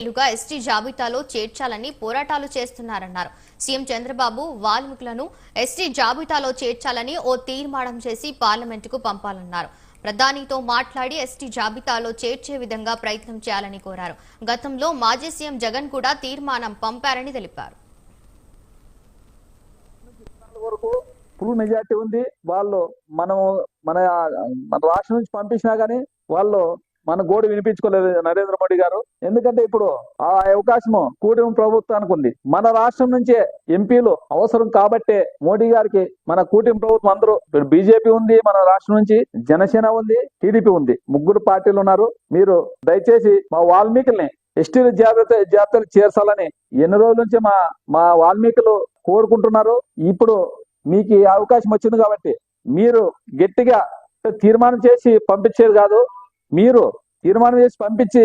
ST జాబితాలో చేర్చాలని పోరాటాలు చేస్తున్నారన్నారు. సీఎం చంద్రబాబు వాల్మీకులను ఎస్టీ జాబితాలో చేర్చాలని ఓ తీర్మానం చేసి పార్లమెంటుకు పంపాలన్నారు. ప్రధానితో మాట్లాడి ఎస్టీ జాబితాలో చేర్చే విధంగా ప్రయత్నం చేయాలని కోరారు. గతంలో మాజీ సీఎం జగన్ కూడా తీర్మానం పంపారని తెలిపారు. ఫుల్ మెజార్టీ ఉంది. వాళ్ళు మన రాష్ట్రం నుంచి పంపించినా గానీ వాళ్ళు మన గోడు వినిపించుకోలేదు నరేంద్ర మోడీ గారు. ఎందుకంటే ఇప్పుడు ఆ అవకాశము కూటమి ప్రభుత్వానికి ఉంది. మన రాష్ట్రం నుంచే ఎంపీలు అవసరం కాబట్టే మోడీ గారికి మన కూటమి ప్రభుత్వం అందరూ బీజేపీ ఉంది, మన రాష్ట్రం నుంచి జనసేన ఉంది, టీడీపీ ఉంది, ముగ్గురు పార్టీలు ఉన్నారు. మీరు దయచేసి మా వాల్మీకుల్ని ఎస్టీ జాబితాలు చేర్చాలని ఎన్ని రోజుల నుంచి మా వాల్మీకులు కోరుకుంటున్నారు. ఇప్పుడు మీకు ఈ అవకాశం వచ్చింది కాబట్టి మీరు గట్టిగా తీర్మానం చేసి పంపించేది కాదు, మీరు తీర్మానం చేసి పంపించి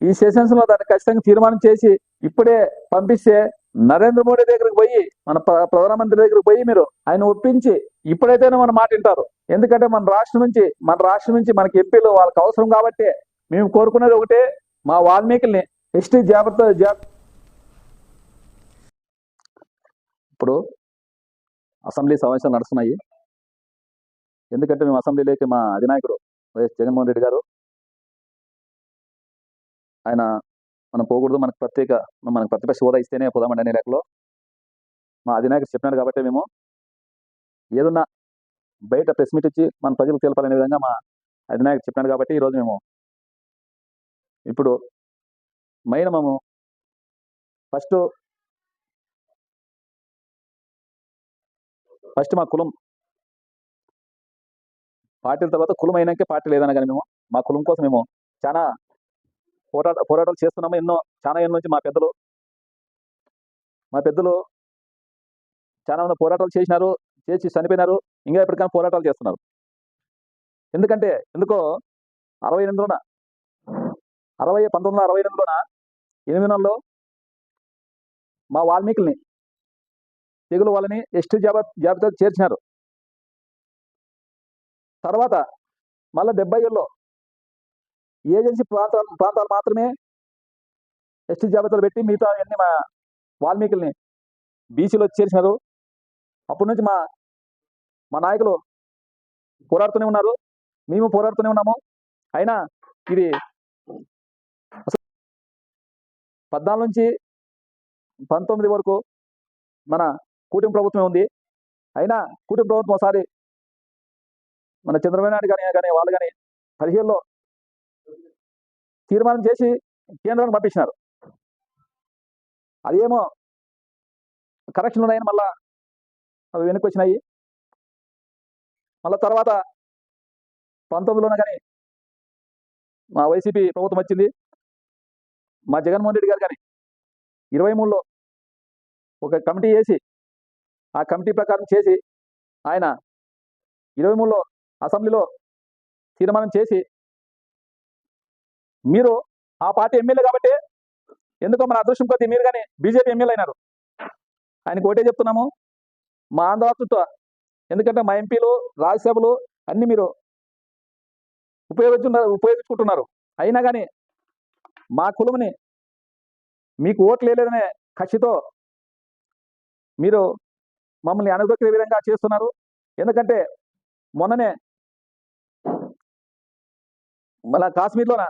ఈ సెషన్స్ లో దాన్ని ఖచ్చితంగా తీర్మానం చేసి ఇప్పుడే పంపిస్తే నరేంద్ర మోడీ దగ్గరికి పోయి మన ప్రధానమంత్రి దగ్గరికి పోయి మీరు ఆయన ఒప్పించి ఇప్పుడైతేనే మన మాట వింటారు. ఎందుకంటే మన రాష్ట్రం నుంచి మనకి ఎంపీలు వాళ్ళకి అవసరం కాబట్టి మేము కోరుకునేది ఒకటే, మా వాల్మీకుల్ని ఎస్టీ జాబితా ఇప్పుడు అసెంబ్లీ సమావేశాలు నడుస్తున్నాయి. ఎందుకంటే మేము అసెంబ్లీలోకి మా అధినాయకుడు వైఎస్ జగన్మోహన్ రెడ్డి గారు ఆయన మనం పోకూడదు, మనకు ప్రతిపక్ష హోదా ఇస్తేనే పోదామండి అనే లెక్కలో మా అధినాయకుడు చెప్పినాడు. కాబట్టి మేము ఏదన్నా బయట ప్రెస్ మీట్ ఇచ్చి మన ప్రజలకు తెలపాలనే విధంగా మా అధినాయకుడు చెప్పినాడు. కాబట్టి ఈరోజు మేము ఇప్పుడు మేము ఫస్ట్ మా కులం పార్టీల తర్వాత కులం అయినాకే పార్టీ లేదన్నా కానీ మేము మా కులం కోసం మేము చాలా పోరాటాలు చేస్తున్నాము. చాలా ఏళ్ళ నుంచి మా పెద్దలు చాలా మంది పోరాటాలు చేసి చనిపోయినారు. ఇంకా ఎప్పటికైనా పోరాటాలు చేస్తున్నారు. ఎందుకో 1968లోన 8 నెలల్లో మా వాల్మీకుల్ని తెగులు వాళ్ళని ఎస్టీ జాబితా చేర్చినారు. తర్వాత మళ్ళీ 70 ఏజెన్సీ ప్రాంతాలు మాత్రమే ఎస్టీ జాబితాలు పెట్టి మిగతా అన్ని మా వాల్మీకుల్ని బీసీలో చేర్చినారు. అప్పటి నుంచి మా నాయకులు పోరాడుతూనే ఉన్నారు, మేము పోరాడుతూనే ఉన్నాము. అయినా ఇది 14 నుంచి 19 వరకు మన కూటమి ప్రభుత్వమే ఉంది. అయినా కూటమి ప్రభుత్వం ఒకసారి మన చంద్రబాబు నాయుడు కానీ వాళ్ళు కానీ 17లో తీర్మానం చేసి కేంద్రానికి పంపించినారు. అదేమో కరెక్షన్లు ఉన్నాయని మళ్ళా అవి వెనక్కి వచ్చినాయి. మళ్ళీ తర్వాత 19లోనే కానీ మా వైసీపీ ప్రభుత్వం వచ్చింది. మా జగన్మోహన్ రెడ్డి గారు కానీ 23లో ఒక కమిటీ వేసి ఆ కమిటీ ప్రకారం చేసి ఆయన 23లో అసెంబ్లీలో తీర్మానం చేసి మీరు ఆ పార్టీ ఎమ్మెల్యే కాబట్టి ఎందుకో మన అదృష్టం కొద్దీ మీరు కానీ బీజేపీ ఎమ్మెల్యే అయినారు. ఆయనకు ఒకటే చెప్తున్నాము, మా ఆంధ్రరాష్ట్రంతో ఎందుకంటే మా ఎంపీలు రాజ్యసభలు అన్ని మీరు ఉపయోగించుకుంటున్నారు. అయినా కానీ మా కులముని మీకు ఓట్లు వేయలేదనే కక్షితో మీరు మమ్మల్ని అనుగ్రహించే విధంగా చేస్తున్నారు. ఎందుకంటే మొన్ననే మళ్ళా కాశ్మీర్లోన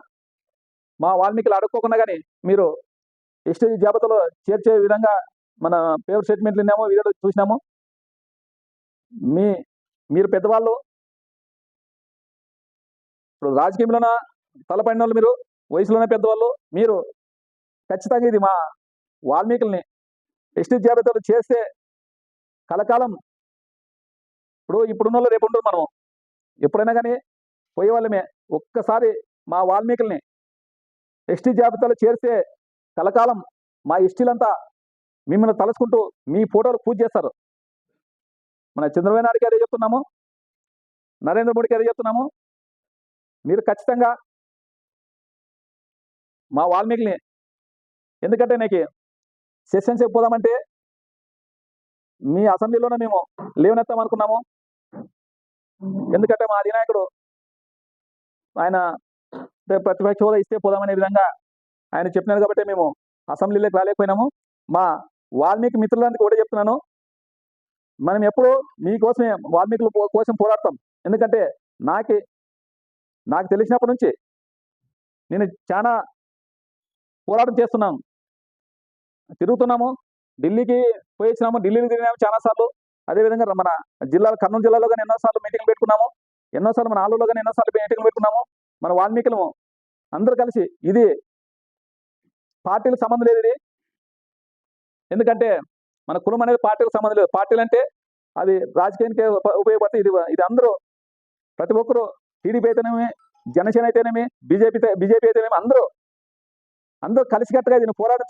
మా వాల్మీకులు అడుక్కోకుండా కానీ మీరు ఎస్టీ జాబితాలో చేర్చే విధంగా మన పేపర్ స్టేట్మెంట్లు విన్నాము, వీడియో చూసినాము. మీరు పెద్దవాళ్ళు, ఇప్పుడు రాజకీయంలోన తలపడిన వాళ్ళు, మీరు వయసులోనే పెద్దవాళ్ళు, మీరు ఖచ్చితంగా ఇది మా వాల్మీకుల్ని ఎస్టీ జాబితాలో చేస్తే కలకాలం ఇప్పుడున్న వాళ్ళు రేపు ఉంటుంది. మనం ఎప్పుడైనా కానీ పోయే వాళ్ళమే. ఒక్కసారి మా వాల్మీకుల్ని ఎస్టీ జాబితాలో చేరిస్తే కలకాలం మా ఎస్టీలంతా మిమ్మల్ని తలుచుకుంటూ మీ ఫోటోలు పూజ చేస్తారు. మన చంద్రబాబు నాయుడు గారు చెప్తున్నాము, నరేంద్ర మోడీ గారు చెప్తున్నాము, మీరు ఖచ్చితంగా మా వాల్మీకుల్ని, ఎందుకంటే నాకు సెషన్ చెప్పిపోదామంటే మీ అసెంబ్లీలోనే మేము లేవనెత్తాం అనుకున్నాము. ఎందుకంటే మా అధినాయకుడు ఆయన ప్రతిపక్ష హోదా ఇస్తే పోదామనే విధంగా ఆయన చెప్పినారు కాబట్టి మేము అసెంబ్లీలోకి రాలేకపోయినాము. మా వాల్మీకి మిత్రులందరికీ కూడా చెప్తున్నాను, మనం ఎప్పుడు మీకోసమే వాల్మీకుల కోసం పోరాడతాం. ఎందుకంటే నాకు తెలిసినప్పటి నుంచి నేను చాలా పోరాటం చేస్తున్నాను, తిరుగుతున్నాము. ఢిల్లీకి పోయి వచ్చినాము, ఢిల్లీకి తిరిగినాము చాలాసార్లు. అదేవిధంగా మన కర్నూలు జిల్లాలో కానీ ఎన్నోసార్లు మీటింగ్లు పెట్టుకున్నాము, ఎన్నోసార్లు మన ఆలూరులో కానీ ఎన్నోసార్లు మీటింగ్లు పెట్టుకున్నాము. మన వాల్మీకులము అందరూ కలిసి, ఇది పార్టీలకు సంబంధం లేదు. ఇది ఎందుకంటే మన కులం అనేది పార్టీలకు సంబంధం లేదు. పార్టీలు అంటే అది రాజకీయానికి ఉపయోగపడుతుంది. ఇది అందరూ ప్రతి ఒక్కరూ టీడీపీ అయితేనేమి, జనసేన అయితేనేమి, బీజేపీ అయితేనేమి అందరూ కలిసికట్టుగా దీన్ని పోరాటం